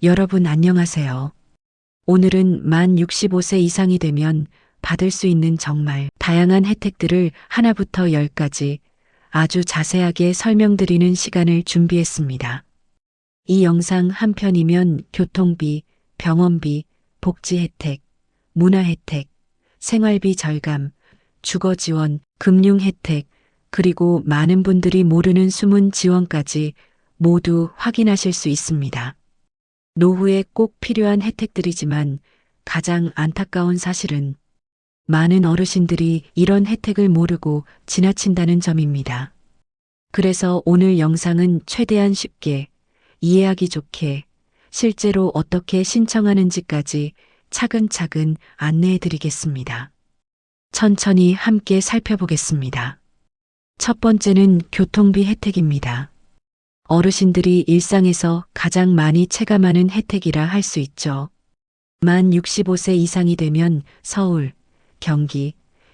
여러분 안녕하세요. 오늘은 만 65세 이상이 되면 받을 수 있는 정말 다양한 혜택들을 하나부터 10까지 아주 자세하게 설명드리는 시간을 준비했습니다. 이 영상 한 편이면 교통비, 병원비, 복지 혜택, 문화 혜택, 생활비 절감, 주거 지원, 금융 혜택, 그리고 많은 분들이 모르는 숨은 지원까지 모두 확인하실 수 있습니다. 노후에 꼭 필요한 혜택들이지만 가장 안타까운 사실은 많은 어르신들이 이런 혜택을 모르고 지나친다는 점입니다. 그래서 오늘 영상은 최대한 쉽게, 이해하기 좋게, 실제로 어떻게 신청하는지까지 차근차근 안내해 드리겠습니다. 천천히 함께 살펴보겠습니다. 첫 번째는 교통비 혜택입니다. 어르신들이 일상에서 가장 많이 체감하는 혜택이라 할 수 있죠. 만 65세 이상이 되면 서울, 경기,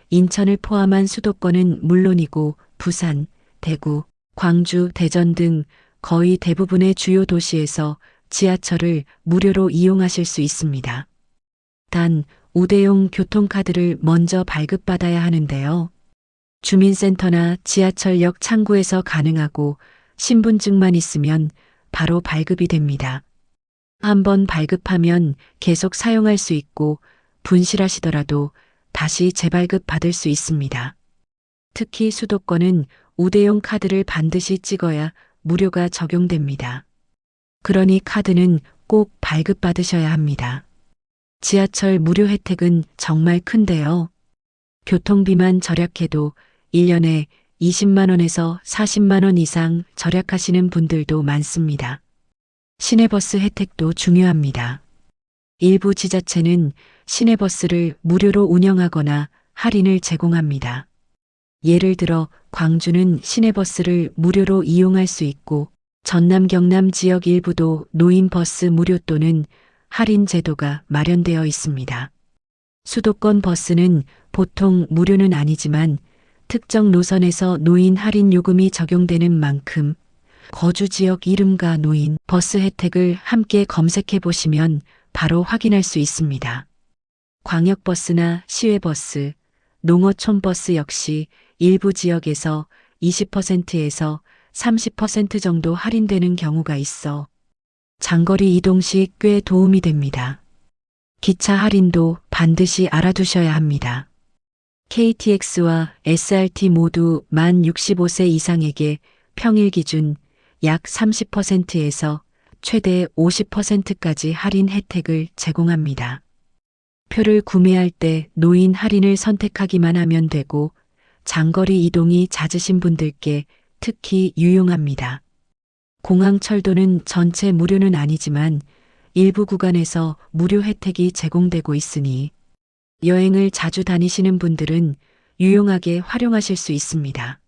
인천을 포함한 수도권은 물론이고 부산, 대구, 광주, 대전 등 거의 대부분의 주요 도시에서 지하철을 무료로 이용하실 수 있습니다. 단, 우대용 교통카드를 먼저 발급받아야 하는데요. 주민센터나 지하철역 창구에서 가능하고 신분증만 있으면 바로 발급이 됩니다. 한번 발급하면 계속 사용할 수 있고 분실하시더라도 다시 재발급 받을 수 있습니다. 특히 수도권은 우대용 카드를 반드시 찍어야 무료가 적용됩니다. 그러니 카드는 꼭 발급받으셔야 합니다. 지하철 무료 혜택은 정말 큰데요. 교통비만 절약해도 1년에 20만 원에서 40만 원 이상 절약하시는 분들도 많습니다. 시내버스 혜택도 중요합니다. 일부 지자체는 시내버스를 무료로 운영하거나 할인을 제공합니다. 예를 들어 광주는 시내버스를 무료로 이용할 수 있고 전남 경남 지역 일부도 노인버스 무료 또는 할인 제도가 마련되어 있습니다. 수도권 버스는 보통 무료는 아니지만 특정 노선에서 노인 할인 요금이 적용되는 만큼 거주 지역 이름과 노인 버스 혜택을 함께 검색해 보시면 바로 확인할 수 있습니다. 광역버스나 시외버스, 농어촌버스 역시 일부 지역에서 20%에서 30% 정도 할인되는 경우가 있어 장거리 이동 시 꽤 도움이 됩니다. 기차 할인도 반드시 알아두셔야 합니다. KTX와 SRT 모두 만 65세 이상에게 평일 기준 약 30%에서 최대 50%까지 할인 혜택을 제공합니다. 표를 구매할 때 노인 할인을 선택하기만 하면 되고 장거리 이동이 잦으신 분들께 특히 유용합니다. 공항철도는 전체 무료는 아니지만 일부 구간에서 무료 혜택이 제공되고 있으니 여행을 자주 다니시는 분들은 유용하게 활용하실 수 있습니다.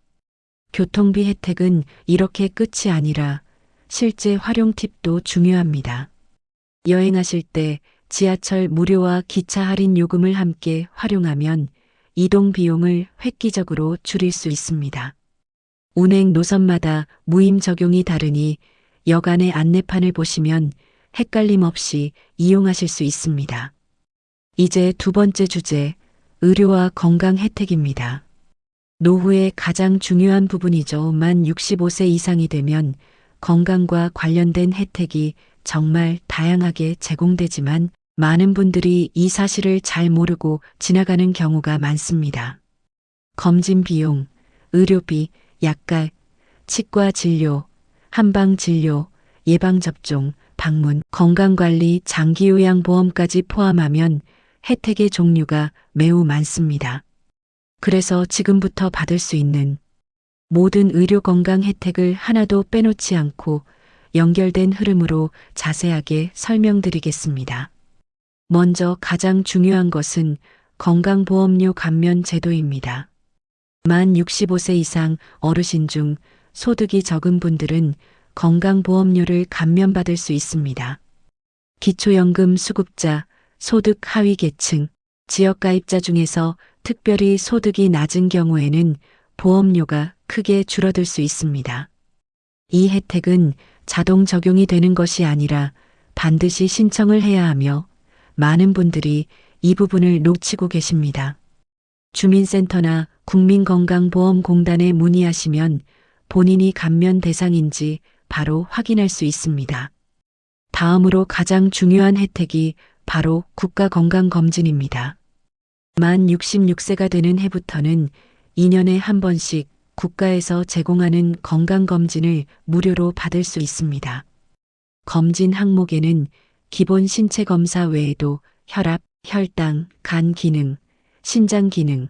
교통비 혜택은 이렇게 끝이 아니라 실제 활용 팁도 중요합니다. 여행하실 때 지하철 무료와 기차 할인 요금을 함께 활용하면 이동 비용을 획기적으로 줄일 수 있습니다. 운행 노선마다 무임 적용이 다르니 여간의 안내판을 보시면 헷갈림 없이 이용하실 수 있습니다. 이제 두 번째 주제, 의료와 건강 혜택입니다. 노후의 가장 중요한 부분이죠. 만 65세 이상이 되면 건강과 관련된 혜택이 정말 다양하게 제공되지만 많은 분들이 이 사실을 잘 모르고 지나가는 경우가 많습니다. 검진 비용, 의료비, 약값, 치과 진료, 한방 진료, 예방접종, 방문, 건강관리, 장기요양보험까지 포함하면 혜택의 종류가 매우 많습니다. 그래서 지금부터 받을 수 있는 모든 의료 건강 혜택을 하나도 빼놓지 않고 연결된 흐름으로 자세하게 설명드리겠습니다. 먼저 가장 중요한 것은 건강보험료 감면 제도입니다. 만 65세 이상 어르신 중 소득이 적은 분들은 건강보험료를 감면받을 수 있습니다. 기초연금 수급자, 소득 하위 계층, 지역가입자 중에서 특별히 소득이 낮은 경우에는 보험료가 크게 줄어들 수 있습니다. 이 혜택은 자동 적용이 되는 것이 아니라 반드시 신청을 해야 하며 많은 분들이 이 부분을 놓치고 계십니다. 주민센터나 국민건강보험공단에 문의하시면 본인이 감면 대상인지 바로 확인할 수 있습니다. 다음으로 가장 중요한 혜택이 바로 국가건강검진입니다. 만 66세가 되는 해부터는 2년에 한 번씩 국가에서 제공하는 건강검진을 무료로 받을 수 있습니다. 검진 항목에는 기본 신체 검사 외에도 혈압, 혈당, 간 기능, 신장 기능,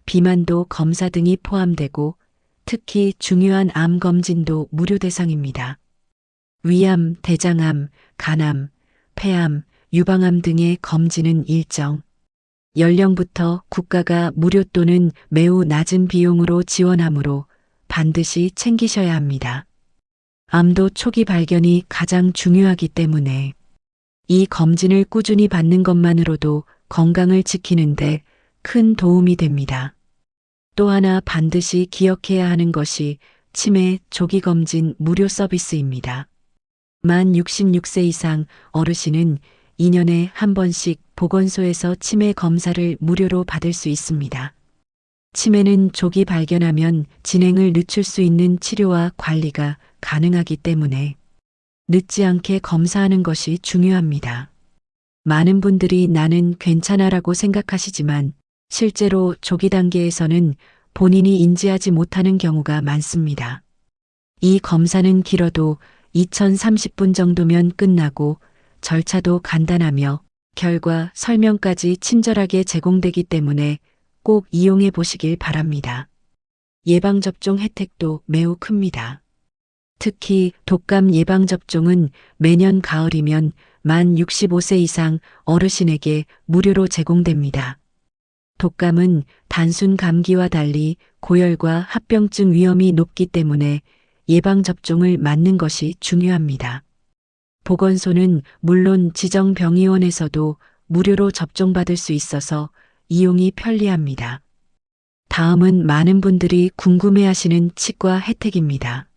비만도 검사 등이 포함되고 특히 중요한 암 검진도 무료 대상입니다. 위암, 대장암, 간암, 폐암, 유방암 등의 검진은 일정 연령부터 국가가 무료 또는 매우 낮은 비용으로 지원하므로 반드시 챙기셔야 합니다. 암도 초기 발견이 가장 중요하기 때문에 이 검진을 꾸준히 받는 것만으로도 건강을 지키는데 큰 도움이 됩니다. 또 하나 반드시 기억해야 하는 것이 치매 조기검진 무료 서비스입니다. 만 66세 이상 어르신은 2년에 한 번씩 보건소에서 치매 검사를 무료로 받을 수 있습니다. 치매는 조기 발견하면 진행을 늦출 수 있는 치료와 관리가 가능하기 때문에 늦지 않게 검사하는 것이 중요합니다. 많은 분들이 나는 괜찮아라고 생각하시지만 실제로 조기 단계에서는 본인이 인지하지 못하는 경우가 많습니다. 이 검사는 길어도 2030분 정도면 끝나고 절차도 간단하며 결과 설명까지 친절하게 제공되기 때문에 꼭 이용해 보시길 바랍니다. 예방접종 혜택도 매우 큽니다. 특히 독감 예방접종은 매년 가을이면 만 65세 이상 어르신에게 무료로 제공됩니다. 독감은 단순 감기와 달리 고열과 합병증 위험이 높기 때문에 예방접종을 맞는 것이 중요합니다. 보건소는 물론 지정병의원에서도 무료로 접종받을 수 있어서 이용이 편리합니다. 다음은 많은 분들이 궁금해하시는 치과 혜택입니다.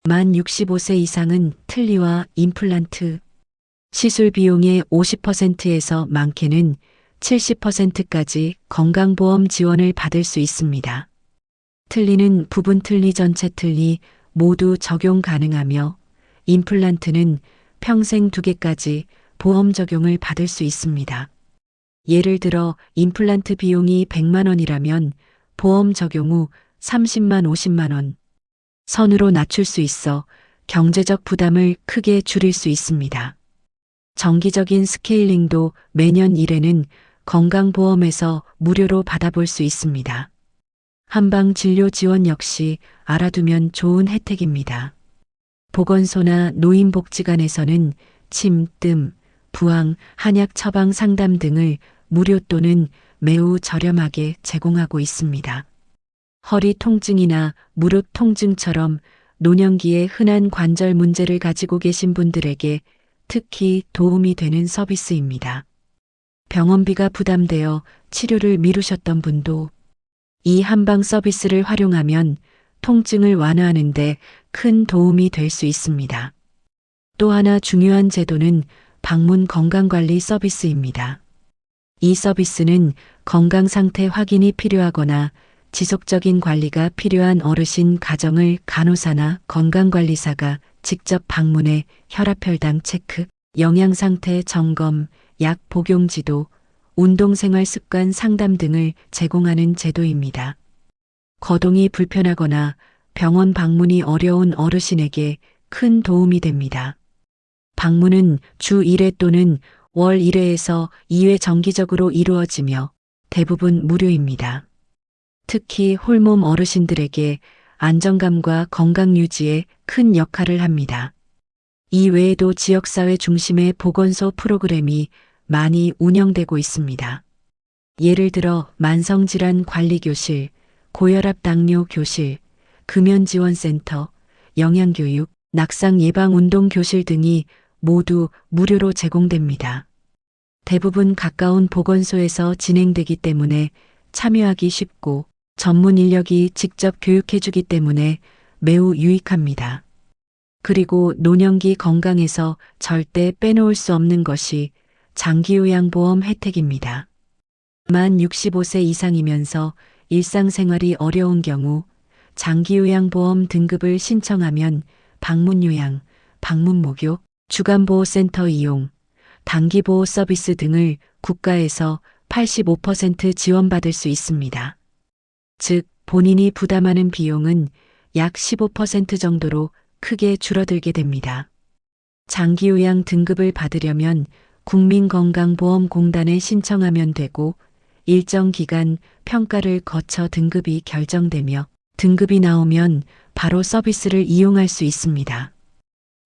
만 65세 이상은 틀니와 임플란트, 시술 비용의 50%에서 많게는 70%까지 건강보험 지원을 받을 수 있습니다. 틀니는 부분 틀니, 전체 틀니 모두 적용 가능하며 임플란트는 평생 2개까지 보험 적용을 받을 수 있습니다. 예를 들어 임플란트 비용이 100만 원이라면 보험 적용 후 30만 50만 원 선으로 낮출 수 있어 경제적 부담을 크게 줄일 수 있습니다. 정기적인 스케일링도 매년 1회는 건강보험에서 무료로 받아볼 수 있습니다. 한방진료 지원 역시 알아두면 좋은 혜택입니다. 보건소나 노인복지관에서는 침, 뜸, 부항, 한약 처방 상담 등을 무료 또는 매우 저렴하게 제공하고 있습니다. 허리 통증이나 무릎 통증처럼 노년기에 흔한 관절 문제를 가지고 계신 분들에게 특히 도움이 되는 서비스입니다. 병원비가 부담되어 치료를 미루셨던 분도 이 한방 서비스를 활용하면 통증을 완화하는 데 큰 도움이 될 수 있습니다. 또 하나 중요한 제도는 방문 건강관리 서비스입니다. 이 서비스는 건강 상태 확인이 필요하거나 지속적인 관리가 필요한 어르신 가정을 간호사나 건강관리사가 직접 방문해 혈압, 혈당 체크, 영양 상태 점검, 약 복용 지도, 운동생활 습관 상담 등을 제공하는 제도입니다. 거동이 불편하거나 병원 방문이 어려운 어르신에게 큰 도움이 됩니다. 방문은 주 1회 또는 월 1회에서 2회 정기적으로 이루어지며 대부분 무료입니다. 특히 홀몸 어르신들에게 안정감과 건강 유지에 큰 역할을 합니다. 이 외에도 지역사회 중심의 보건소 프로그램이 많이 운영되고 있습니다. 예를 들어 만성질환 관리교실, 고혈압 당뇨 교실, 금연지원센터, 영양교육, 낙상 예방운동 교실 등이 모두 무료로 제공됩니다. 대부분 가까운 보건소에서 진행되기 때문에 참여하기 쉽고 전문 인력이 직접 교육해주기 때문에 매우 유익합니다. 그리고 노년기 건강에서 절대 빼놓을 수 없는 것이 장기요양보험 혜택입니다. 만 65세 이상이면서 일상생활이 어려운 경우 장기요양보험 등급을 신청하면 방문요양, 방문목욕, 주간보호센터 이용, 단기보호 서비스 등을 국가에서 85% 지원받을 수 있습니다. 즉, 본인이 부담하는 비용은 약 15% 정도로 크게 줄어들게 됩니다. 장기요양 등급을 받으려면 국민건강보험공단에 신청하면 되고 일정 기간 평가를 거쳐 등급이 결정되며 등급이 나오면 바로 서비스를 이용할 수 있습니다.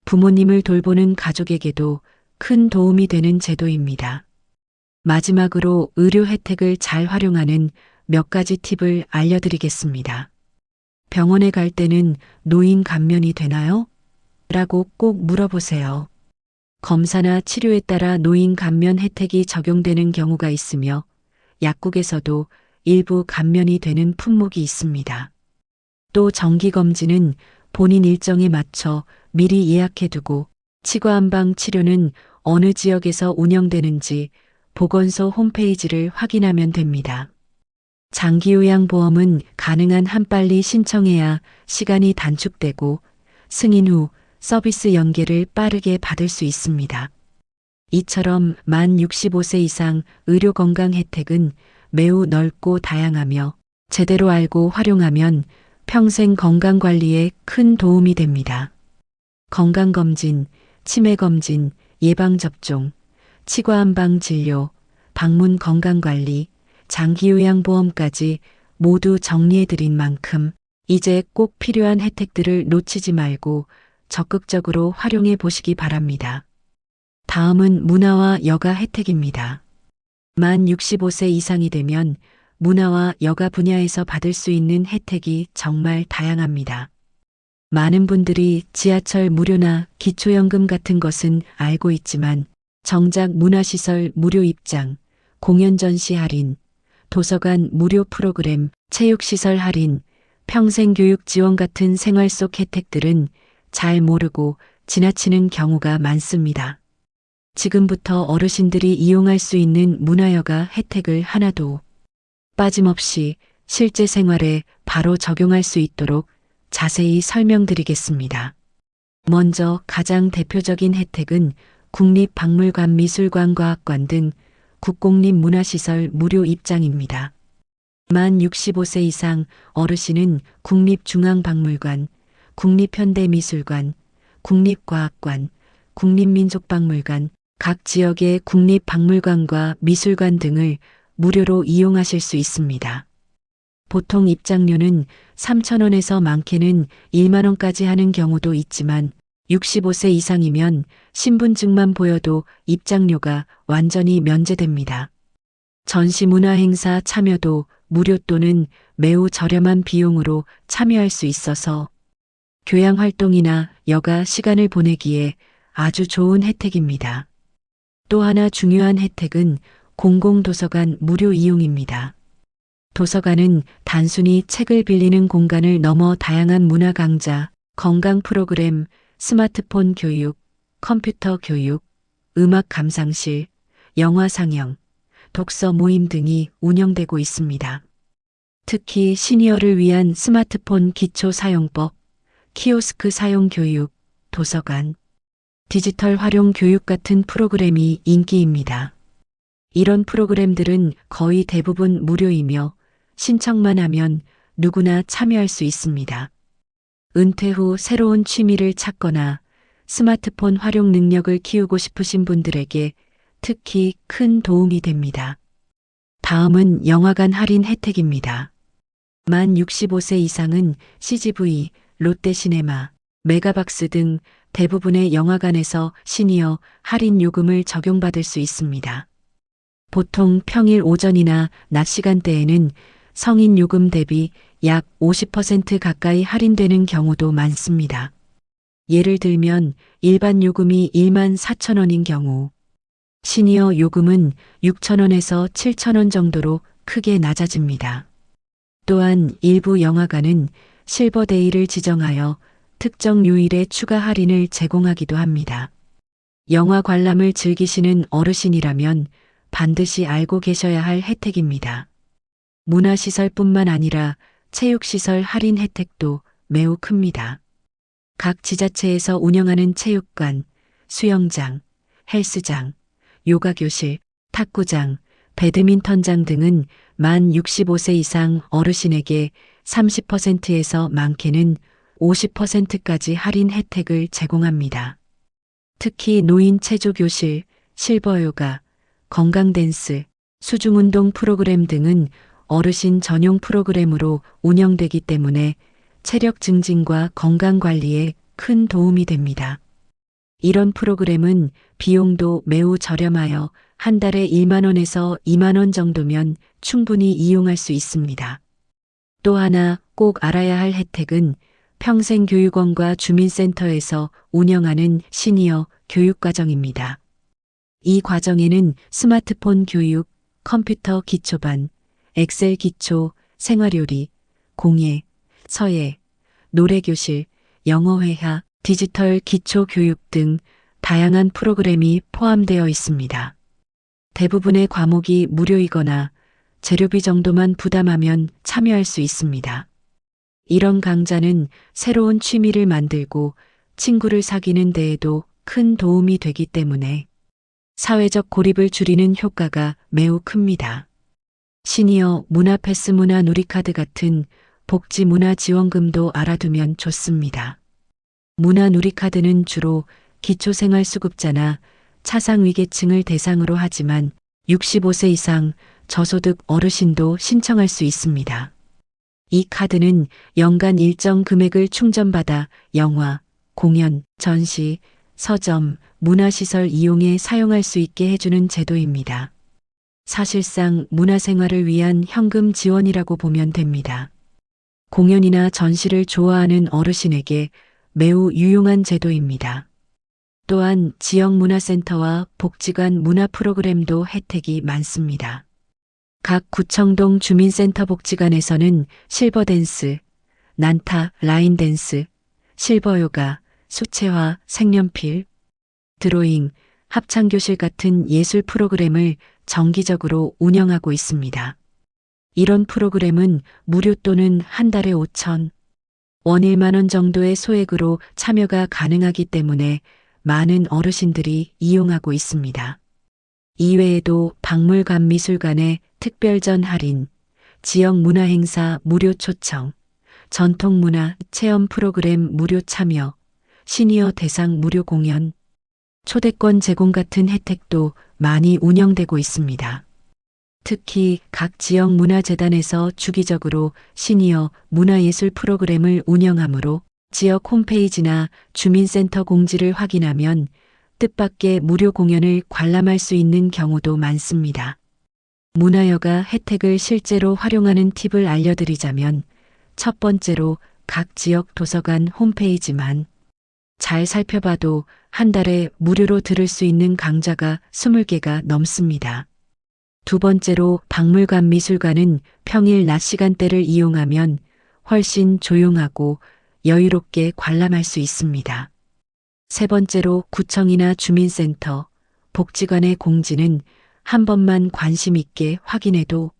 부모님을 돌보는 가족에게도 큰 도움이 되는 제도입니다. 마지막으로 의료 혜택을 잘 활용하는 몇 가지 팁을 알려드리겠습니다. 병원에 갈 때는 노인 감면이 되나요? 라고 꼭 물어보세요. 검사나 치료에 따라 노인 감면 혜택이 적용되는 경우가 있으며 약국에서도 일부 감면이 되는 품목이 있습니다. 또 정기검진은 본인 일정에 맞춰 미리 예약해두고 치과한방 치료는 어느 지역에서 운영되는지 보건소 홈페이지를 확인하면 됩니다. 장기요양보험은 가능한 한 빨리 신청해야 시간이 단축되고 승인 후 서비스 연계를 빠르게 받을 수 있습니다. 이처럼 만 65세 이상 의료건강 혜택은 매우 넓고 다양하며 제대로 알고 활용하면 평생 건강관리에 큰 도움이 됩니다. 건강검진, 치매검진, 예방접종, 치과한방 진료, 방문 건강관리, 장기요양보험까지 모두 정리해드린 만큼 이제 꼭 필요한 혜택들을 놓치지 말고 적극적으로 활용해 보시기 바랍니다. 다음은 문화와 여가 혜택입니다. 만 65세 이상이 되면 문화와 여가 분야에서 받을 수 있는 혜택이 정말 다양합니다. 많은 분들이 지하철 무료나 기초연금 같은 것은 알고 있지만 정작 문화시설 무료 입장, 공연 전시 할인, 도서관 무료 프로그램, 체육시설 할인, 평생교육 지원 같은 생활 속 혜택들은 잘 모르고 지나치는 경우가 많습니다. 지금부터 어르신들이 이용할 수 있는 문화여가 혜택을 하나도 빠짐없이 실제 생활에 바로 적용할 수 있도록 자세히 설명드리겠습니다. 먼저 가장 대표적인 혜택은 국립박물관, 미술관, 과학관 등 국공립 문화시설 무료 입장입니다. 만 65세 이상 어르신은 국립중앙박물관, 국립현대미술관, 국립과학관, 국립민족박물관, 각 지역의 국립박물관과 미술관 등을 무료로 이용하실 수 있습니다. 보통 입장료는 3,000원에서 많게는 1만 원까지 하는 경우도 있지만 65세 이상이면 신분증만 보여도 입장료가 완전히 면제됩니다. 전시문화행사 참여도 무료 또는 매우 저렴한 비용으로 참여할 수 있어서 교양활동이나 여가 시간을 보내기에 아주 좋은 혜택입니다. 또 하나 중요한 혜택은 공공도서관 무료 이용입니다. 도서관은 단순히 책을 빌리는 공간을 넘어 다양한 문화 강좌, 건강 프로그램, 스마트폰 교육, 컴퓨터 교육, 음악 감상실, 영화 상영, 독서 모임 등이 운영되고 있습니다. 특히 시니어를 위한 스마트폰 기초 사용법, 키오스크 사용 교육, 도서관, 디지털 활용 교육 같은 프로그램이 인기입니다. 이런 프로그램들은 거의 대부분 무료이며 신청만 하면 누구나 참여할 수 있습니다. 은퇴 후 새로운 취미를 찾거나 스마트폰 활용 능력을 키우고 싶으신 분들에게 특히 큰 도움이 됩니다. 다음은 영화관 할인 혜택입니다. 만 65세 이상은 CGV, 롯데시네마, 메가박스 등 대부분의 영화관에서 시니어 할인 요금을 적용받을 수 있습니다. 보통 평일 오전이나 낮 시간대에는 성인 요금 대비 약 50% 가까이 할인되는 경우도 많습니다. 예를 들면 일반 요금이 14,000원인 경우 시니어 요금은 6,000원에서 7,000원 정도로 크게 낮아집니다. 또한 일부 영화관은 실버데이를 지정하여 특정 요일에 추가 할인을 제공하기도 합니다. 영화 관람을 즐기시는 어르신이라면 반드시 알고 계셔야 할 혜택입니다. 문화시설뿐만 아니라 체육시설 할인 혜택도 매우 큽니다. 각 지자체에서 운영하는 체육관, 수영장, 헬스장, 요가교실, 탁구장, 배드민턴장 등은 만 65세 이상 어르신에게 30%에서 많게는 50%까지 할인 혜택을 제공합니다. 특히 노인 체조교실, 실버요가, 건강댄스, 수중운동 프로그램 등은 어르신 전용 프로그램으로 운영되기 때문에 체력 증진과 건강 관리에 큰 도움이 됩니다. 이런 프로그램은 비용도 매우 저렴하여 한 달에 1만 원에서 2만 원 정도면 충분히 이용할 수 있습니다. 또 하나 꼭 알아야 할 혜택은 평생교육원과 주민센터에서 운영하는 시니어 교육과정입니다. 이 과정에는 스마트폰 교육, 컴퓨터 기초반, 엑셀 기초, 생활요리, 공예, 서예, 노래교실, 영어회화, 디지털 기초교육 등 다양한 프로그램이 포함되어 있습니다. 대부분의 과목이 무료이거나 재료비 정도만 부담하면 참여할 수 있습니다. 이런 강좌는 새로운 취미를 만들고 친구를 사귀는 데에도 큰 도움이 되기 때문에 사회적 고립을 줄이는 효과가 매우 큽니다. 시니어 문화패스 문화 누리카드 같은 복지 문화 지원금도 알아두면 좋습니다. 문화 누리카드는 주로 기초생활수급자나 차상위계층을 대상으로 하지만 65세 이상 저소득 어르신도 신청할 수 있습니다. 이 카드는 연간 일정 금액을 충전받아 영화, 공연, 전시, 서점, 문화시설 이용에 사용할 수 있게 해주는 제도입니다. 사실상 문화생활을 위한 현금 지원이라고 보면 됩니다. 공연이나 전시를 좋아하는 어르신에게 매우 유용한 제도입니다. 또한 지역문화센터와 복지관 문화 프로그램도 혜택이 많습니다. 각 구청동 주민센터 복지관에서는 실버댄스, 난타, 라인댄스, 실버요가, 수채화, 색연필, 드로잉, 합창교실 같은 예술 프로그램을 정기적으로 운영하고 있습니다. 이런 프로그램은 무료 또는 한 달에 5천 원 1만 원 정도의 소액으로 참여가 가능하기 때문에 많은 어르신들이 이용하고 있습니다. 이외에도 박물관 미술관의 특별전 할인, 지역 문화행사 무료 초청, 전통문화 체험 프로그램 무료 참여, 시니어 대상 무료 공연, 초대권 제공 같은 혜택도 많이 운영되고 있습니다. 특히 각 지역 문화재단에서 주기적으로 시니어 문화예술 프로그램을 운영하므로 지역 홈페이지나 주민센터 공지를 확인하면 뜻밖의 무료 공연을 관람할 수 있는 경우도 많습니다. 문화여가 혜택을 실제로 활용하는 팁을 알려드리자면 첫 번째로 각 지역 도서관 홈페이지만 잘 살펴봐도 한 달에 무료로 들을 수 있는 강좌가 20개가 넘습니다. 두 번째로 박물관 미술관은 평일 낮 시간대를 이용하면 훨씬 조용하고 여유롭게 관람할 수 있습니다. 세 번째로 구청이나 주민센터, 복지관의 공지는 한 번만 관심 있게 확인해도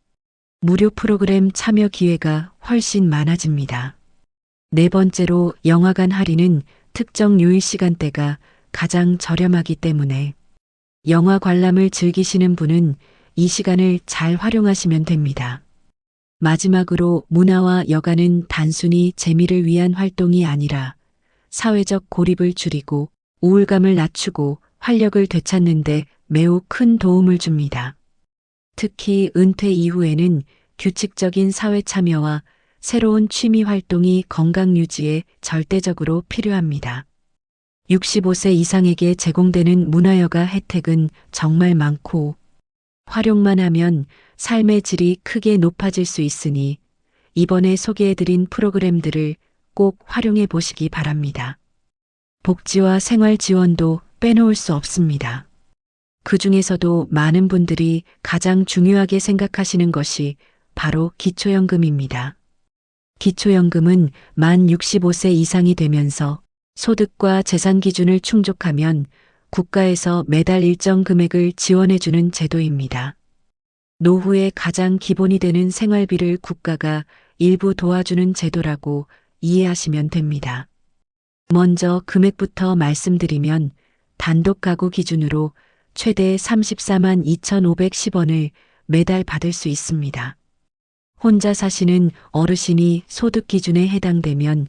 무료 프로그램 참여 기회가 훨씬 많아집니다. 네 번째로 영화관 할인은 특정 요일 시간대가 가장 저렴하기 때문에 영화 관람을 즐기시는 분은 이 시간을 잘 활용하시면 됩니다. 마지막으로 문화와 여가는 단순히 재미를 위한 활동이 아니라 사회적 고립을 줄이고 우울감을 낮추고 활력을 되찾는 데 매우 큰 도움을 줍니다. 특히 은퇴 이후에는 규칙적인 사회 참여와 새로운 취미 활동이 건강 유지에 절대적으로 필요합니다. 65세 이상에게 제공되는 문화여가 혜택은 정말 많고 활용만 하면 삶의 질이 크게 높아질 수 있으니 이번에 소개해드린 프로그램들을 꼭 활용해 보시기 바랍니다. 복지와 생활 지원도 빼놓을 수 없습니다. 그 중에서도 많은 분들이 가장 중요하게 생각하시는 것이 바로 기초연금입니다. 기초연금은 만 65세 이상이 되면서 소득과 재산 기준을 충족하면 국가에서 매달 일정 금액을 지원해주는 제도입니다. 노후의 가장 기본이 되는 생활비를 국가가 일부 도와주는 제도라고 이해하시면 됩니다. 먼저 금액부터 말씀드리면 단독 가구 기준으로 최대 34만 2,510원을 매달 받을 수 있습니다. 혼자 사시는 어르신이 소득 기준에 해당되면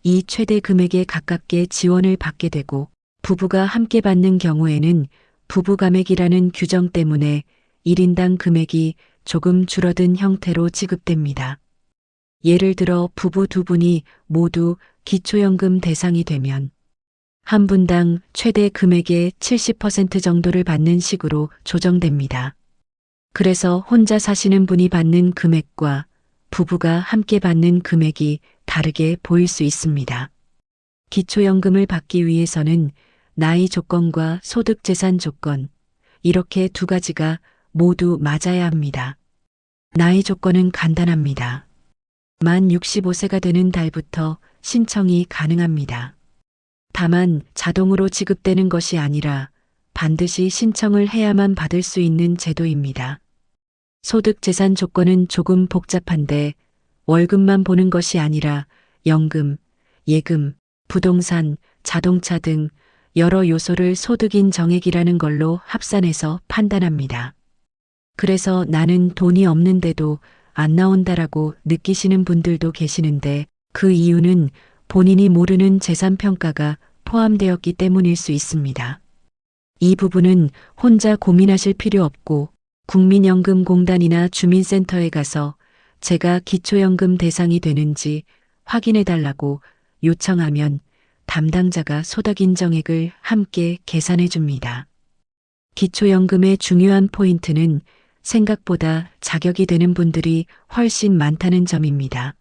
이 최대 금액에 가깝게 지원을 받게 되고 부부가 함께 받는 경우에는 부부감액이라는 규정 때문에 1인당 금액이 조금 줄어든 형태로 지급됩니다. 예를 들어 부부 두 분이 모두 기초연금 대상이 되면 한 분당 최대 금액의 70% 정도를 받는 식으로 조정됩니다. 그래서 혼자 사시는 분이 받는 금액과 부부가 함께 받는 금액이 다르게 보일 수 있습니다. 기초연금을 받기 위해서는 나이 조건과 소득 재산 조건, 이렇게 두 가지가 모두 맞아야 합니다. 나이 조건은 간단합니다. 만 65세가 되는 달부터 신청이 가능합니다. 다만 자동으로 지급되는 것이 아니라 반드시 신청을 해야만 받을 수 있는 제도입니다. 소득 재산 조건은 조금 복잡한데 월급만 보는 것이 아니라 연금, 예금, 부동산, 자동차 등 여러 요소를 소득인 정액이라는 걸로 합산해서 판단합니다. 그래서 나는 돈이 없는데도 안 나온다라고 느끼시는 분들도 계시는데 그 이유는 본인이 모르는 재산 평가가 포함되었기 때문일 수 있습니다. 이 부분은 혼자 고민하실 필요 없고 국민연금공단이나 주민센터에 가서 제가 기초연금 대상이 되는지 확인해 달라고 요청하면 담당자가 소득 인정액을 함께 계산해 줍니다. 기초연금의 중요한 포인트는 생각보다 자격이 되는 분들이 훨씬 많다는 점입니다.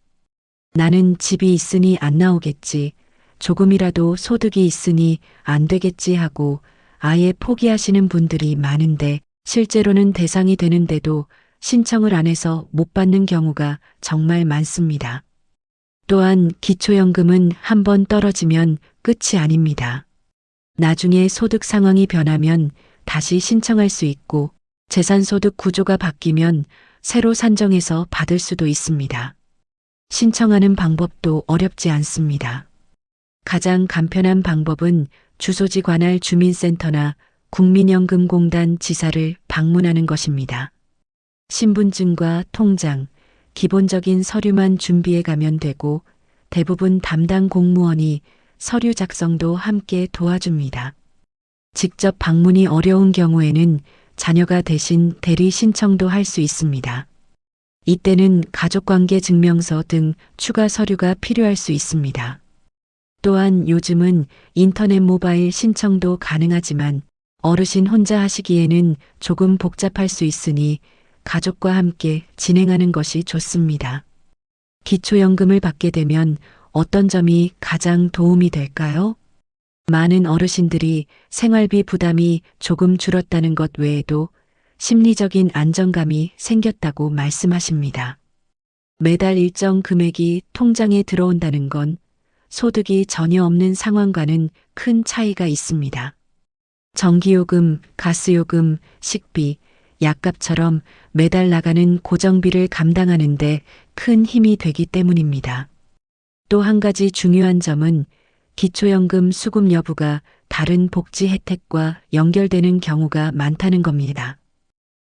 나는 집이 있으니 안 나오겠지, 조금이라도 소득이 있으니 안 되겠지 하고 아예 포기하시는 분들이 많은데 실제로는 대상이 되는데도 신청을 안 해서 못 받는 경우가 정말 많습니다. 또한 기초연금은 한번 떨어지면 끝이 아닙니다. 나중에 소득 상황이 변하면 다시 신청할 수 있고 재산소득 구조가 바뀌면 새로 산정해서 받을 수도 있습니다. 신청하는 방법도 어렵지 않습니다. 가장 간편한 방법은 주소지 관할 주민센터나 국민연금공단 지사를 방문하는 것입니다. 신분증과 통장, 기본적인 서류만 준비해 가면 되고 대부분 담당 공무원이 서류 작성도 함께 도와줍니다. 직접 방문이 어려운 경우에는 자녀가 대신 대리 신청도 할 수 있습니다. 이때는 가족관계 증명서 등 추가 서류가 필요할 수 있습니다. 또한 요즘은 인터넷 모바일 신청도 가능하지만 어르신 혼자 하시기에는 조금 복잡할 수 있으니 가족과 함께 진행하는 것이 좋습니다. 기초연금을 받게 되면 어떤 점이 가장 도움이 될까요? 많은 어르신들이 생활비 부담이 조금 줄었다는 것 외에도 심리적인 안정감이 생겼다고 말씀하십니다. 매달 일정 금액이 통장에 들어온다는 건 소득이 전혀 없는 상황과는 큰 차이가 있습니다. 전기요금, 가스요금, 식비, 약값처럼 매달 나가는 고정비를 감당하는데 큰 힘이 되기 때문입니다. 또 한 가지 중요한 점은 기초연금 수급 여부가 다른 복지 혜택과 연결되는 경우가 많다는 겁니다.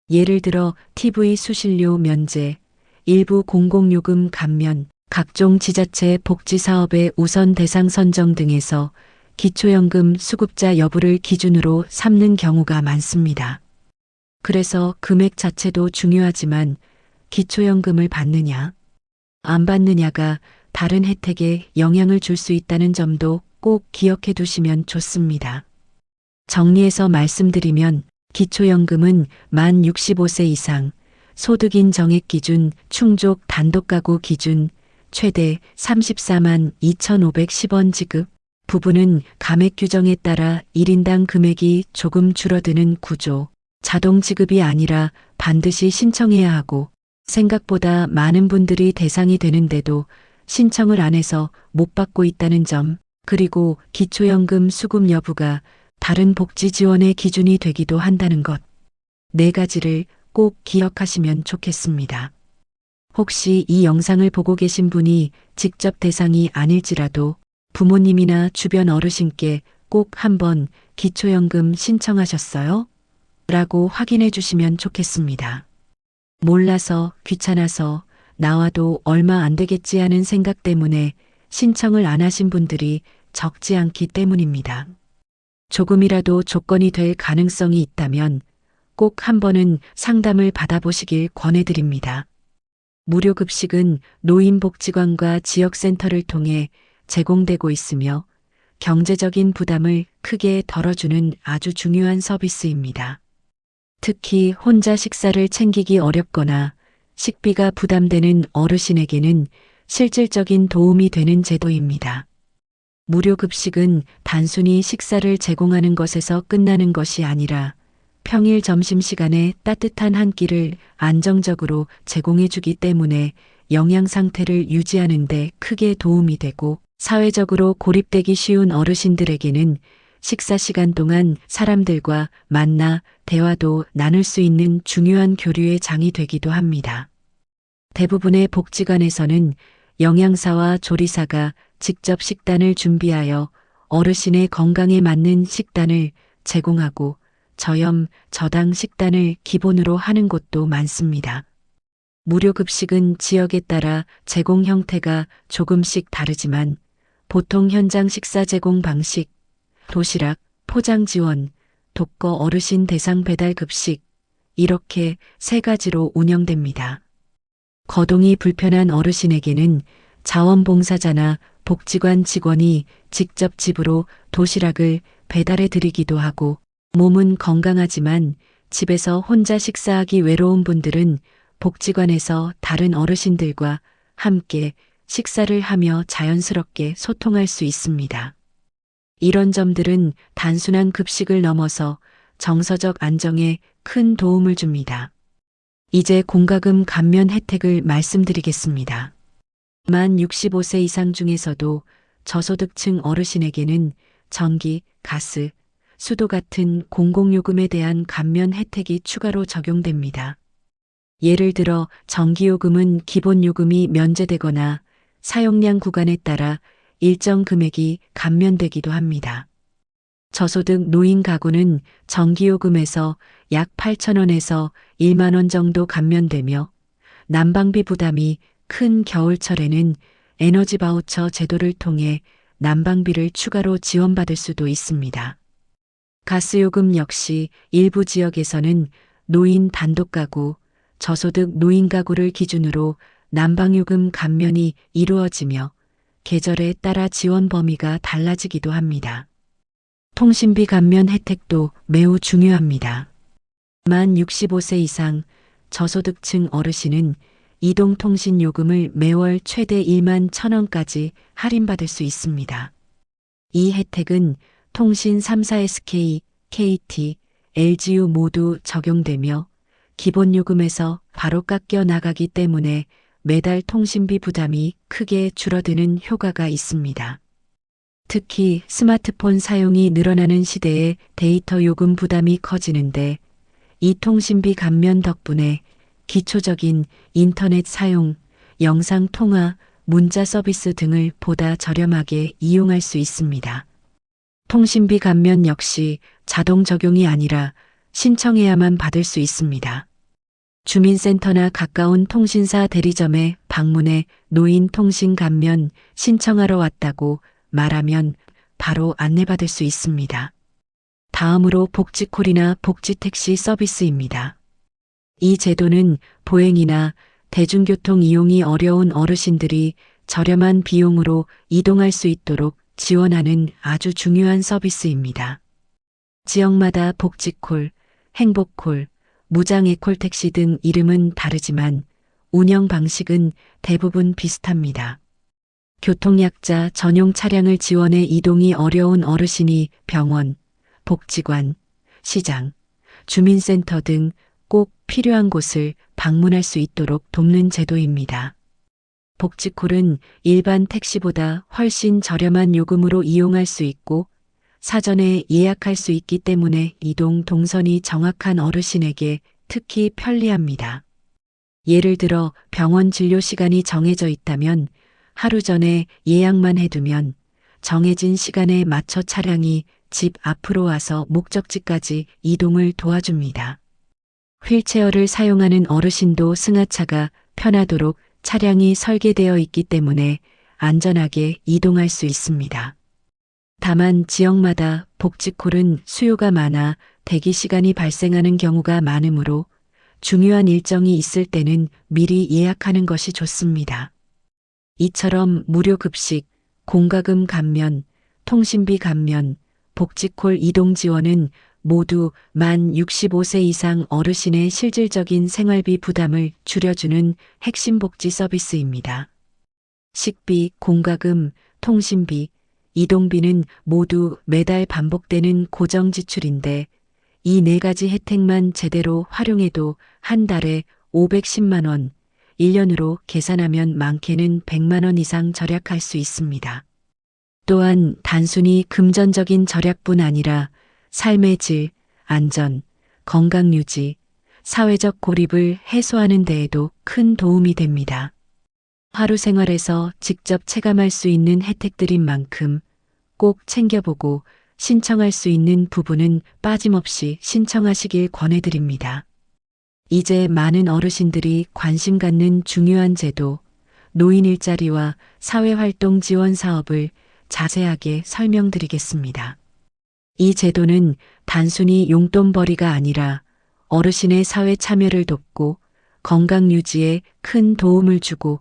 예를 들어 TV 수신료 면제, 일부 공공요금 감면, 각종 지자체 복지사업의 우선 대상 선정 등에서 기초연금 수급자 여부를 기준으로 삼는 경우가 많습니다. 그래서 금액 자체도 중요하지만 기초연금을 받느냐, 안 받느냐가 다른 혜택에 영향을 줄 수 있다는 점도 꼭 기억해 두시면 좋습니다. 정리해서 말씀드리면 기초연금은 만 65세 이상, 소득인 정액 기준, 충족 단독가구 기준, 최대 34만 2,510원 지급, 부부는 감액 규정에 따라 1인당 금액이 조금 줄어드는 구조, 자동 지급이 아니라 반드시 신청해야 하고 생각보다 많은 분들이 대상이 되는데도 신청을 안 해서 못 받고 있다는 점, 그리고 기초연금 수급 여부가 다른 복지 지원의 기준이 되기도 한다는 것. 네 가지를 꼭 기억하시면 좋겠습니다. 혹시 이 영상을 보고 계신 분이 직접 대상이 아닐지라도 부모님이나 주변 어르신께 꼭 한번 기초연금 신청하셨어요? 라고 확인해 주시면 좋겠습니다. 몰라서, 귀찮아서, 나와도 얼마 안 되겠지 하는 생각 때문에 신청을 안 하신 분들이 적지 않기 때문입니다. 조금이라도 조건이 될 가능성이 있다면 꼭 한 번은 상담을 받아보시길 권해드립니다. 무료 급식은 노인복지관과 지역센터를 통해 제공되고 있으며 경제적인 부담을 크게 덜어주는 아주 중요한 서비스입니다. 특히 혼자 식사를 챙기기 어렵거나 식비가 부담되는 어르신에게는 실질적인 도움이 되는 제도입니다. 무료 급식은 단순히 식사를 제공하는 것에서 끝나는 것이 아니라 평일 점심시간에 따뜻한 한 끼를 안정적으로 제공해 주기 때문에 영양 상태를 유지하는 데 크게 도움이 되고 사회적으로 고립되기 쉬운 어르신들에게는 식사 시간 동안 사람들과 만나 대화도 나눌 수 있는 중요한 교류의 장이 되기도 합니다. 대부분의 복지관에서는 영양사와 조리사가 직접 식단을 준비하여 어르신의 건강에 맞는 식단을 제공하고 저염, 저당 식단을 기본으로 하는 곳도 많습니다. 무료 급식은 지역에 따라 제공 형태가 조금씩 다르지만 보통 현장 식사 제공 방식, 도시락, 포장 지원, 독거 어르신 대상 배달 급식, 이렇게 세 가지로 운영됩니다. 거동이 불편한 어르신에게는 자원봉사자나 복지관 직원이 직접 집으로 도시락을 배달해 드리기도 하고 몸은 건강하지만 집에서 혼자 식사하기 외로운 분들은 복지관에서 다른 어르신들과 함께 식사를 하며 자연스럽게 소통할 수 있습니다. 이런 점들은 단순한 급식을 넘어서 정서적 안정에 큰 도움을 줍니다. 이제 공과금 감면 혜택을 말씀드리겠습니다. 만 65세 이상 중에서도 저소득층 어르신에게는 전기, 가스, 수도 같은 공공요금에 대한 감면 혜택이 추가로 적용됩니다. 예를 들어 전기요금은 기본요금이 면제되거나 사용량 구간에 따라 일정 금액이 감면되기도 합니다. 저소득 노인 가구는 전기요금에서 약 8,000원에서 1만 원 정도 감면되며 난방비 부담이 큰 겨울철에는 에너지 바우처 제도를 통해 난방비를 추가로 지원받을 수도 있습니다. 가스요금 역시 일부 지역에서는 노인 단독 가구, 저소득 노인 가구를 기준으로 난방요금 감면이 이루어지며 계절에 따라 지원 범위가 달라지기도 합니다. 통신비 감면 혜택도 매우 중요합니다. 만 65세 이상 저소득층 어르신은 이동통신요금을 매월 최대 1만 1,000원까지 할인받을 수 있습니다. 이 혜택은 통신 3사 SK, KT, LGU 모두 적용되며 기본요금에서 바로 깎여 나가기 때문에 매달 통신비 부담이 크게 줄어드는 효과가 있습니다. 특히 스마트폰 사용이 늘어나는 시대에 데이터 요금 부담이 커지는데 이 통신비 감면 덕분에 기초적인 인터넷 사용, 영상 통화, 문자 서비스 등을 보다 저렴하게 이용할 수 있습니다. 통신비 감면 역시 자동 적용이 아니라 신청해야만 받을 수 있습니다. 주민센터나 가까운 통신사 대리점에 방문해 노인 통신 감면 신청하러 왔다고 말하면 바로 안내받을 수 있습니다. 다음으로 복지콜이나 복지택시 서비스입니다. 이 제도는 보행이나 대중교통 이용이 어려운 어르신들이 저렴한 비용으로 이동할 수 있도록 지원하는 아주 중요한 서비스입니다. 지역마다 복지콜, 행복콜, 무장애콜 택시 등 이름은 다르지만 운영 방식은 대부분 비슷합니다. 교통약자 전용 차량을 지원해 이동이 어려운 어르신이 병원, 복지관, 시장, 주민센터 등 꼭 필요한 곳을 방문할 수 있도록 돕는 제도입니다. 복지콜은 일반 택시보다 훨씬 저렴한 요금으로 이용할 수 있고 사전에 예약할 수 있기 때문에 이동 동선이 정확한 어르신에게 특히 편리합니다. 예를 들어 병원 진료 시간이 정해져 있다면 하루 전에 예약만 해두면 정해진 시간에 맞춰 차량이 집 앞으로 와서 목적지까지 이동을 도와줍니다. 휠체어를 사용하는 어르신도 승하차가 편하도록 차량이 설계되어 있기 때문에 안전하게 이동할 수 있습니다. 다만 지역마다 복지콜은 수요가 많아 대기 시간이 발생하는 경우가 많으므로 중요한 일정이 있을 때는 미리 예약하는 것이 좋습니다. 이처럼 무료 급식, 공과금 감면, 통신비 감면, 복지콜 이동 지원은 모두 만 65세 이상 어르신의 실질적인 생활비 부담을 줄여주는 핵심 복지 서비스입니다. 식비, 공과금, 통신비, 이동비는 모두 매달 반복되는 고정 지출인데 이 네 가지 혜택만 제대로 활용해도 한 달에 510만 원, 1년으로 계산하면 많게는 100만 원 이상 절약할 수 있습니다. 또한 단순히 금전적인 절약뿐 아니라 삶의 질, 안전, 건강 유지, 사회적 고립을 해소하는 데에도 큰 도움이 됩니다. 하루 생활에서 직접 체감할 수 있는 혜택들인 만큼 꼭 챙겨보고 신청할 수 있는 부분은 빠짐없이 신청하시길 권해드립니다. 이제 많은 어르신들이 관심 갖는 중요한 제도, 노인 일자리와 사회활동 지원 사업을 자세하게 설명드리겠습니다. 이 제도는 단순히 용돈벌이가 아니라 어르신의 사회 참여를 돕고 건강 유지에 큰 도움을 주고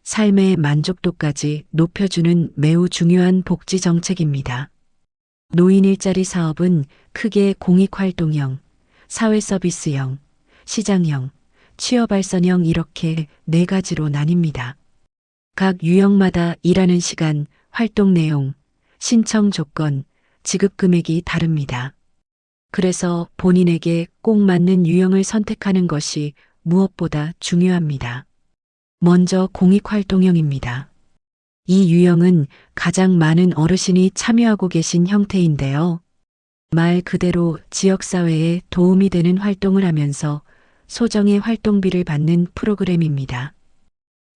삶의 만족도까지 높여주는 매우 중요한 복지 정책입니다. 노인 일자리 사업은 크게 공익활동형, 사회서비스형, 시장형, 취업발전형 이렇게 네 가지로 나뉩니다. 각 유형마다 일하는 시간, 활동 내용, 신청 조건, 지급 금액이 다릅니다. 그래서 본인에게 꼭 맞는 유형을 선택하는 것이 무엇보다 중요합니다. 먼저 공익활동형입니다. 이 유형은 가장 많은 어르신이 참여하고 계신 형태인데요. 말 그대로 지역사회에 도움이 되는 활동을 하면서 소정의 활동비를 받는 프로그램입니다.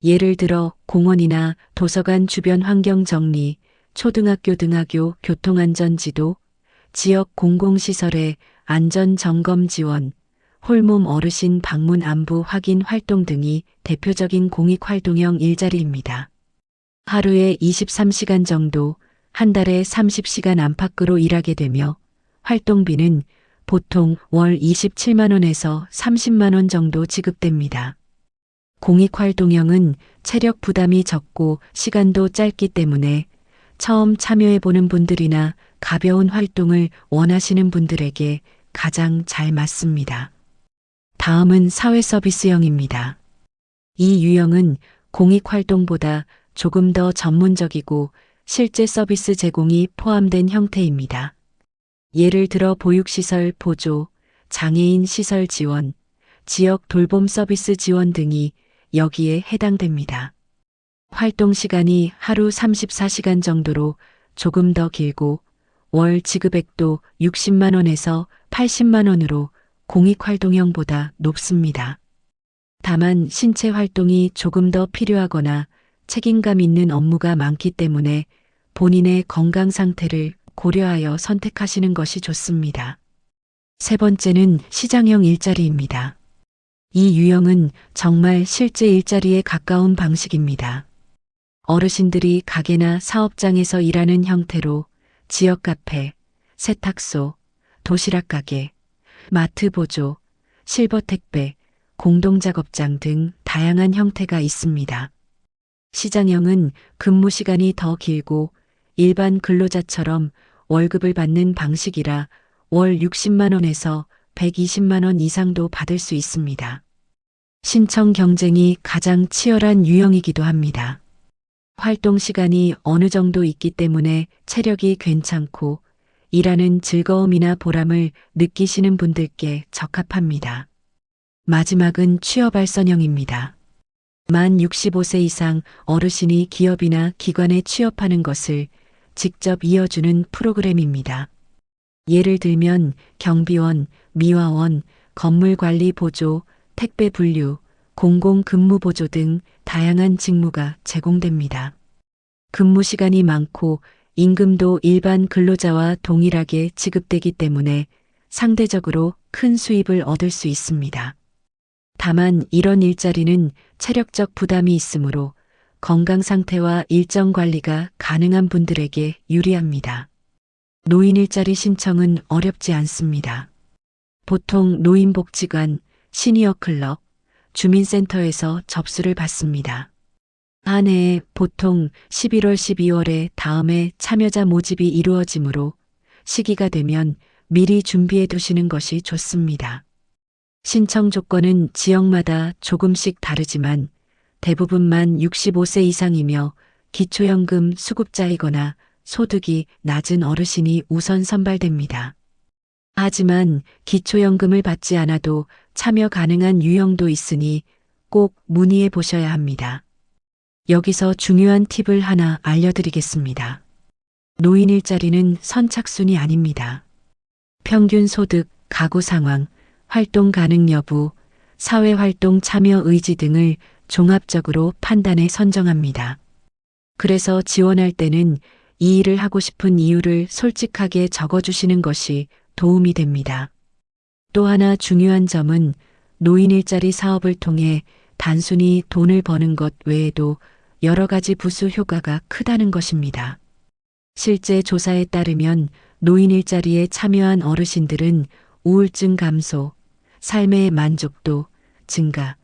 예를 들어 공원이나 도서관 주변 환경 정리, 초등학교 등하교 교통안전 지도, 지역 공공시설의 안전 점검 지원, 홀몸 어르신 방문 안부 확인 활동 등이 대표적인 공익활동형 일자리입니다. 하루에 23시간 정도, 한 달에 30시간 안팎으로 일하게 되며 활동비는 보통 월 27만 원에서 30만 원 정도 지급됩니다. 공익활동형은 체력 부담이 적고 시간도 짧기 때문에 처음 참여해보는 분들이나 가벼운 활동을 원하시는 분들에게 가장 잘 맞습니다. 다음은 사회서비스형입니다. 이 유형은 공익활동보다 조금 더 전문적이고 실제 서비스 제공이 포함된 형태입니다. 예를 들어 보육시설 보조, 장애인 시설 지원, 지역 돌봄 서비스 지원 등이 여기에 해당됩니다. 활동 시간이 하루 34시간 정도로 조금 더 길고 월 지급액도 60만 원에서 80만 원으로 공익활동형보다 높습니다. 다만 신체 활동이 조금 더 필요하거나 책임감 있는 업무가 많기 때문에 본인의 건강 상태를 고려하여 선택하시는 것이 좋습니다. 세 번째는 시장형 일자리입니다. 이 유형은 정말 실제 일자리에 가까운 방식입니다. 어르신들이 가게나 사업장에서 일하는 형태로 지역 카페, 세탁소, 도시락 가게, 마트 보조, 실버 택배, 공동작업장 등 다양한 형태가 있습니다. 시장형은 근무 시간이 더 길고 일반 근로자처럼 월급을 받는 방식이라 월 60만 원에서 120만 원 이상도 받을 수 있습니다. 신청 경쟁이 가장 치열한 유형이기도 합니다. 활동 시간이 어느 정도 있기 때문에 체력이 괜찮고 일하는 즐거움이나 보람을 느끼시는 분들께 적합합니다. 마지막은 취업발전형입니다. 만 65세 이상 어르신이 기업이나 기관에 취업하는 것을 직접 이어주는 프로그램입니다. 예를 들면 경비원, 미화원, 건물관리 보조, 택배 분류, 공공근무 보조 등 다양한 직무가 제공됩니다. 근무 시간이 많고 임금도 일반 근로자와 동일하게 지급되기 때문에 상대적으로 큰 수입을 얻을 수 있습니다. 다만 이런 일자리는 체력적 부담이 있으므로 건강 상태와 일정 관리가 가능한 분들에게 유리합니다. 노인 일자리 신청은 어렵지 않습니다. 보통 노인복지관, 시니어 클럽, 주민센터에서 접수를 받습니다. 한 해에 보통 11월, 12월에 다음에 참여자 모집이 이루어지므로 시기가 되면 미리 준비해 두시는 것이 좋습니다. 신청 조건은 지역마다 조금씩 다르지만 대부분 만 65세 이상이며 기초연금 수급자이거나 소득이 낮은 어르신이 우선 선발됩니다. 하지만 기초연금을 받지 않아도 참여 가능한 유형도 있으니 꼭 문의해 보셔야 합니다. 여기서 중요한 팁을 하나 알려드리겠습니다. 노인 일자리는 선착순이 아닙니다. 평균 소득, 가구 상황, 활동 가능 여부, 사회활동 참여 의지 등을 종합적으로 판단해 선정합니다. 그래서 지원할 때는 이 일을 하고 싶은 이유를 솔직하게 적어주시는 것이 도움이 됩니다. 또 하나 중요한 점은 노인 일자리 사업을 통해 단순히 돈을 버는 것 외에도 여러 가지 부수 효과가 크다는 것입니다. 실제 조사에 따르면 노인 일자리에 참여한 어르신들은 우울증 감소, 삶의 만족도 증가,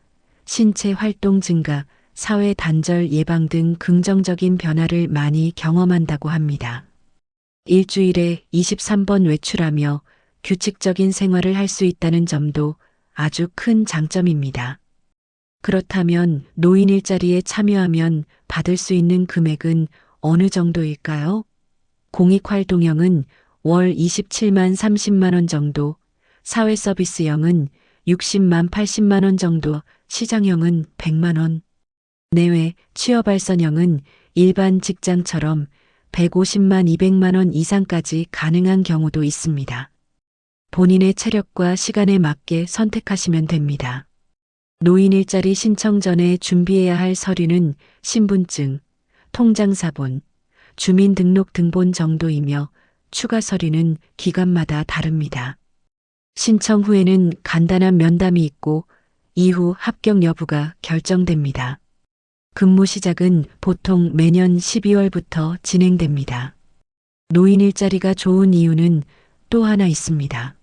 신체 활동 증가, 사회 단절 예방 등 긍정적인 변화를 많이 경험한다고 합니다. 일주일에 23번 외출하며 규칙적인 생활을 할 수 있다는 점도 아주 큰 장점입니다. 그렇다면 노인 일자리에 참여하면 받을 수 있는 금액은 어느 정도일까요? 공익활동형은 월 27만 30만 원 정도, 사회서비스형은 60만 80만 원 정도, 시장형은 100만 원. 내외 취업알선형은 일반 직장처럼 150만 200만 원 이상까지 가능한 경우도 있습니다. 본인의 체력과 시간에 맞게 선택하시면 됩니다. 노인 일자리 신청 전에 준비해야 할 서류는 신분증, 통장사본, 주민등록등본 정도이며 추가 서류는 기관마다 다릅니다. 신청 후에는 간단한 면담이 있고 이후 합격 여부가 결정됩니다. 근무 시작은 보통 매년 12월부터 진행됩니다. 노인 일자리가 좋은 이유는 또 하나 있습니다.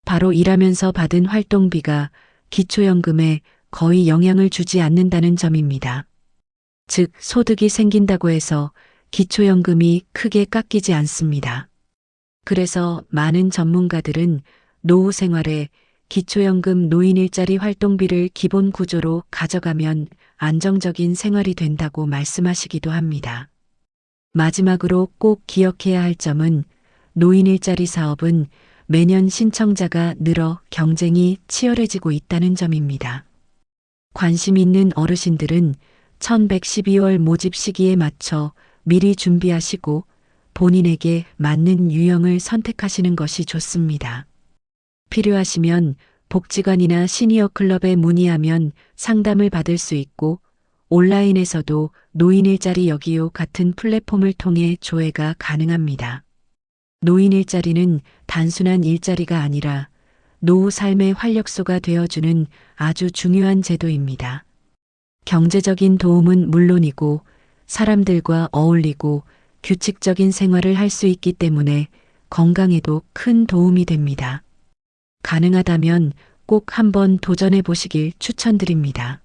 바로 일하면서 받은 활동비가 기초연금에 거의 영향을 주지 않는다는 점입니다. 즉, 소득이 생긴다고 해서 기초연금이 크게 깎이지 않습니다. 그래서 많은 전문가들은 노후 생활에 기초연금 노인 일자리 활동비를 기본 구조로 가져가면 안정적인 생활이 된다고 말씀하시기도 합니다. 마지막으로 꼭 기억해야 할 점은 노인 일자리 사업은 매년 신청자가 늘어 경쟁이 치열해지고 있다는 점입니다. 관심 있는 어르신들은 1112월 모집 시기에 맞춰 미리 준비하시고 본인에게 맞는 유형을 선택하시는 것이 좋습니다. 필요하시면 복지관이나 시니어 클럽에 문의하면 상담을 받을 수 있고 온라인에서도 노인 일자리 여기요 같은 플랫폼을 통해 조회가 가능합니다. 노인 일자리는 단순한 일자리가 아니라 노후 삶의 활력소가 되어주는 아주 중요한 제도입니다. 경제적인 도움은 물론이고 사람들과 어울리고 규칙적인 생활을 할 수 있기 때문에 건강에도 큰 도움이 됩니다. 가능하다면 꼭 한번 도전해 보시길 추천드립니다.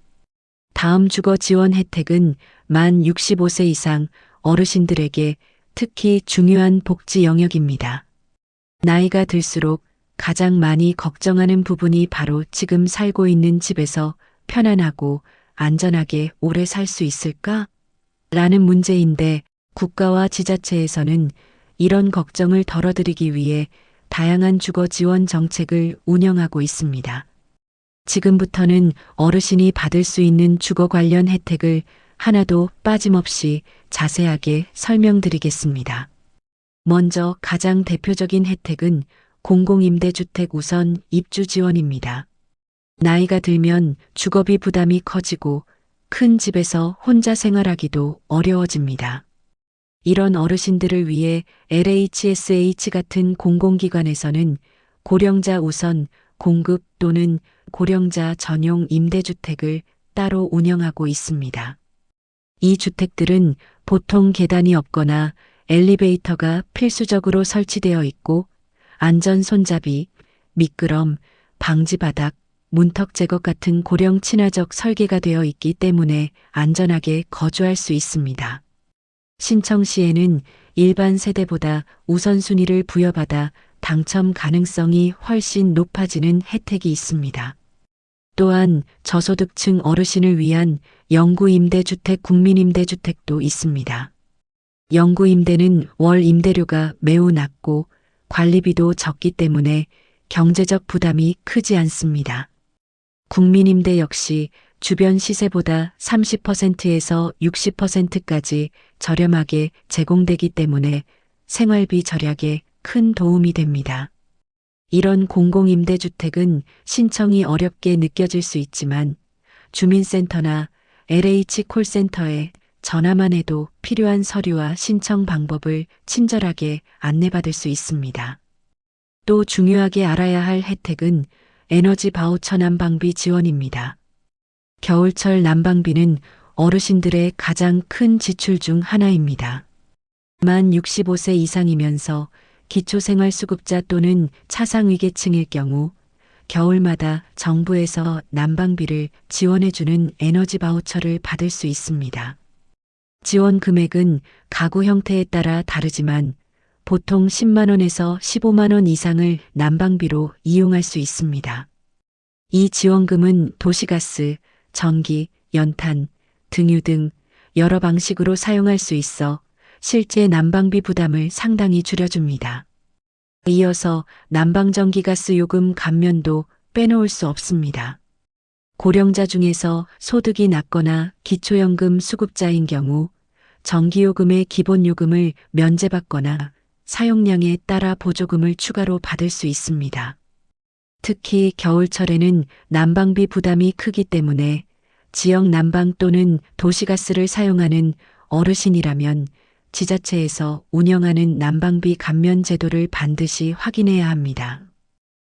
다음 주거 지원 혜택은 만 65세 이상 어르신들에게 특히 중요한 복지 영역입니다. 나이가 들수록 가장 많이 걱정하는 부분이 바로 지금 살고 있는 집에서 편안하고 안전하게 오래 살 수 있을까? 라는 문제인데 국가와 지자체에서는 이런 걱정을 덜어드리기 위해 다양한 주거 지원 정책을 운영하고 있습니다. 지금부터는 어르신이 받을 수 있는 주거 관련 혜택을 하나도 빠짐없이 자세하게 설명드리겠습니다. 먼저 가장 대표적인 혜택은 공공임대주택 우선 입주 지원입니다. 나이가 들면 주거비 부담이 커지고 큰 집에서 혼자 생활하기도 어려워집니다. 이런 어르신들을 위해 LHSH 같은 공공기관에서는 고령자 우선 공급 또는 고령자 전용 임대주택을 따로 운영하고 있습니다. 이 주택들은 보통 계단이 없거나 엘리베이터가 필수적으로 설치되어 있고 안전 손잡이, 미끄럼, 방지바닥, 문턱 제거 같은 고령 친화적 설계가 되어 있기 때문에 안전하게 거주할 수 있습니다. 신청 시에는 일반 세대보다 우선순위를 부여받아 당첨 가능성이 훨씬 높아지는 혜택이 있습니다. 또한 저소득층 어르신을 위한 영구임대주택 국민임대주택도 있습니다. 영구임대는 월 임대료가 매우 낮고 관리비도 적기 때문에 경제적 부담이 크지 않습니다. 국민임대 역시 주변 시세보다 30%에서 60%까지 저렴하게 제공되기 때문에 생활비 절약에 큰 도움이 됩니다. 이런 공공임대주택은 신청이 어렵게 느껴질 수 있지만 주민센터나 LH 콜센터에 전화만 해도 필요한 서류와 신청 방법을 친절하게 안내받을 수 있습니다. 또 중요하게 알아야 할 혜택은 에너지 바우처 난방비 지원입니다. 겨울철 난방비는 어르신들의 가장 큰 지출 중 하나입니다. 만 65세 이상이면서 기초생활수급자 또는 차상위계층일 경우 겨울마다 정부에서 난방비를 지원해주는 에너지 바우처를 받을 수 있습니다. 지원 금액은 가구 형태에 따라 다르지만 보통 10만 원에서 15만 원 이상을 난방비로 이용할 수 있습니다. 이 지원금은 도시가스, 전기, 연탄, 등유 등 여러 방식으로 사용할 수 있어 실제 난방비 부담을 상당히 줄여줍니다. 이어서 난방전기가스 요금 감면도 빼놓을 수 없습니다. 고령자 중에서 소득이 낮거나 기초연금 수급자인 경우 전기요금의 기본요금을 면제받거나 사용량에 따라 보조금을 추가로 받을 수 있습니다. 특히 겨울철에는 난방비 부담이 크기 때문에 지역 난방 또는 도시가스를 사용하는 어르신이라면 지자체에서 운영하는 난방비 감면 제도를 반드시 확인해야 합니다.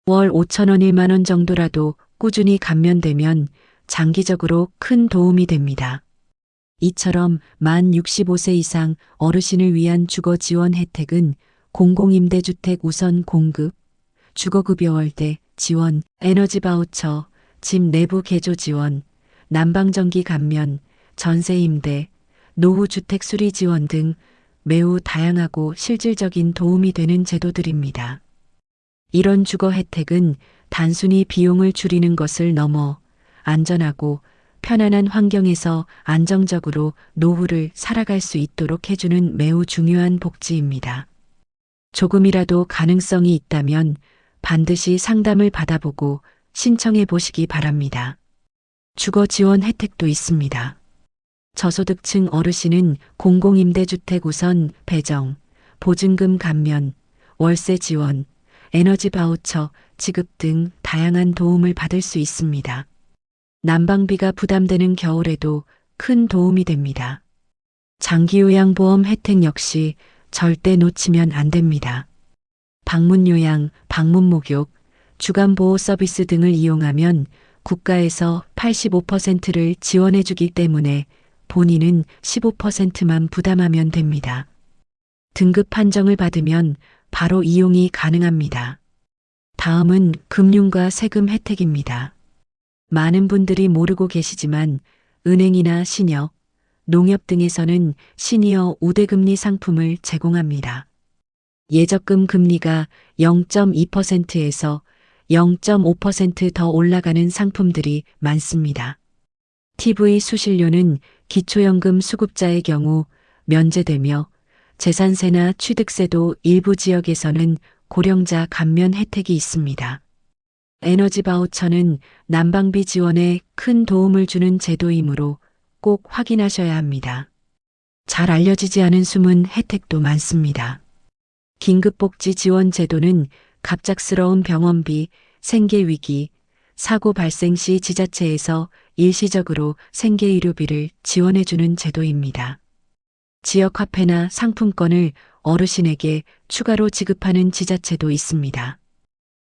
월 5,000원 1만 원 정도라도 꾸준히 감면되면 장기적으로 큰 도움이 됩니다. 이처럼 만 65세 이상 어르신을 위한 주거 지원 혜택은 공공임대주택 우선 공급, 주거급여월대 지원, 에너지 바우처, 집 내부 개조 지원, 난방전기 감면, 전세임대, 노후주택 수리 지원 등 매우 다양하고 실질적인 도움이 되는 제도들입니다. 이런 주거 혜택은 단순히 비용을 줄이는 것을 넘어 안전하고 편안한 환경에서 안정적으로 노후를 살아갈 수 있도록 해주는 매우 중요한 복지입니다. 조금이라도 가능성이 있다면 반드시 상담을 받아보고 신청해 보시기 바랍니다. 주거 지원 혜택도 있습니다. 저소득층 어르신은 공공임대주택 우선 배정, 보증금 감면, 월세 지원, 에너지 바우처 지급 등 다양한 도움을 받을 수 있습니다. 난방비가 부담되는 겨울에도 큰 도움이 됩니다. 장기요양보험 혜택 역시 절대 놓치면 안 됩니다. 방문요양, 방문목욕, 주간보호 서비스 등을 이용하면 국가에서 85%를 지원해주기 때문에 본인은 15%만 부담하면 됩니다. 등급 판정을 받으면 바로 이용이 가능합니다. 다음은 금융과 세금 혜택입니다. 많은 분들이 모르고 계시지만 은행이나 신협, 농협 등에서는 시니어 우대금리 상품을 제공합니다. 예적금 금리가 0.2%에서 0.5% 더 올라가는 상품들이 많습니다. TV 수신료는 기초연금 수급자의 경우 면제되며 재산세나 취득세도 일부 지역에서는 고령자 감면 혜택이 있습니다. 에너지 바우처는 난방비 지원에 큰 도움을 주는 제도이므로 꼭 확인하셔야 합니다. 잘 알려지지 않은 숨은 혜택도 많습니다. 긴급복지 지원 제도는 갑작스러운 병원비, 생계위기, 사고 발생 시 지자체에서 일시적으로 생계의료비를 지원해주는 제도입니다. 지역화폐나 상품권을 어르신에게 추가로 지급하는 지자체도 있습니다.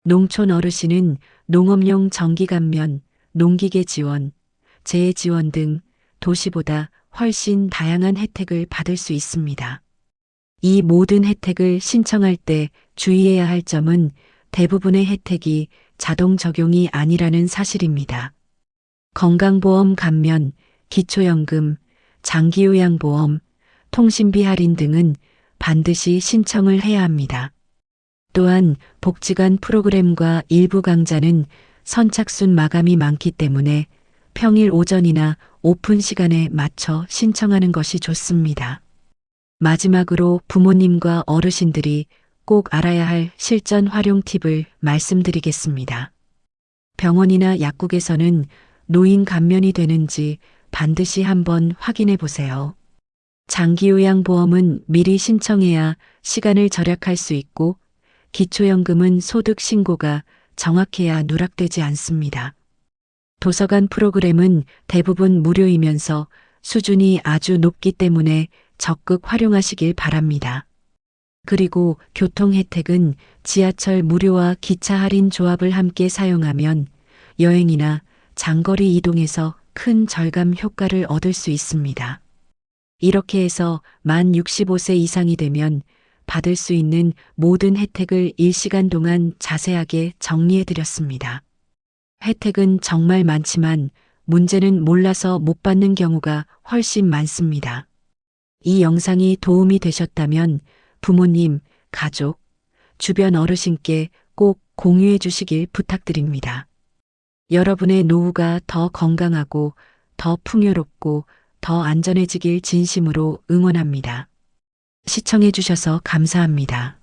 농촌 어르신은 농업용 전기감면, 농기계 지원, 재해 지원 등 도시보다 훨씬 다양한 혜택을 받을 수 있습니다. 이 모든 혜택을 신청할 때 주의해야 할 점은 대부분의 혜택이 자동 적용이 아니라는 사실입니다. 건강보험 감면, 기초연금, 장기요양보험, 통신비 할인 등은 반드시 신청을 해야 합니다. 또한 복지관 프로그램과 일부 강좌는 선착순 마감이 많기 때문에 평일 오전이나 오픈 시간에 맞춰 신청하는 것이 좋습니다. 마지막으로 부모님과 어르신들이 꼭 알아야 할 실전 활용 팁을 말씀드리겠습니다. 병원이나 약국에서는 노인 감면이 되는지 반드시 한번 확인해 보세요. 장기요양보험은 미리 신청해야 시간을 절약할 수 있고 기초연금은 소득 신고가 정확해야 누락되지 않습니다. 도서관 프로그램은 대부분 무료이면서 수준이 아주 높기 때문에 적극 활용하시길 바랍니다. 그리고 교통 혜택은 지하철 무료와 기차 할인 조합을 함께 사용하면 여행이나 장거리 이동에서 큰 절감 효과를 얻을 수 있습니다. 이렇게 해서 만 65세 이상이 되면 받을 수 있는 모든 혜택을 1시간 동안 자세하게 정리해 드렸습니다. 혜택은 정말 많지만 문제는 몰라서 못 받는 경우가 훨씬 많습니다. 이 영상이 도움이 되셨다면 부모님, 가족, 주변 어르신께 꼭 공유해 주시길 부탁드립니다. 여러분의 노후가 더 건강하고 더 풍요롭고 더 안전해지길 진심으로 응원합니다. 시청해 주셔서 감사합니다.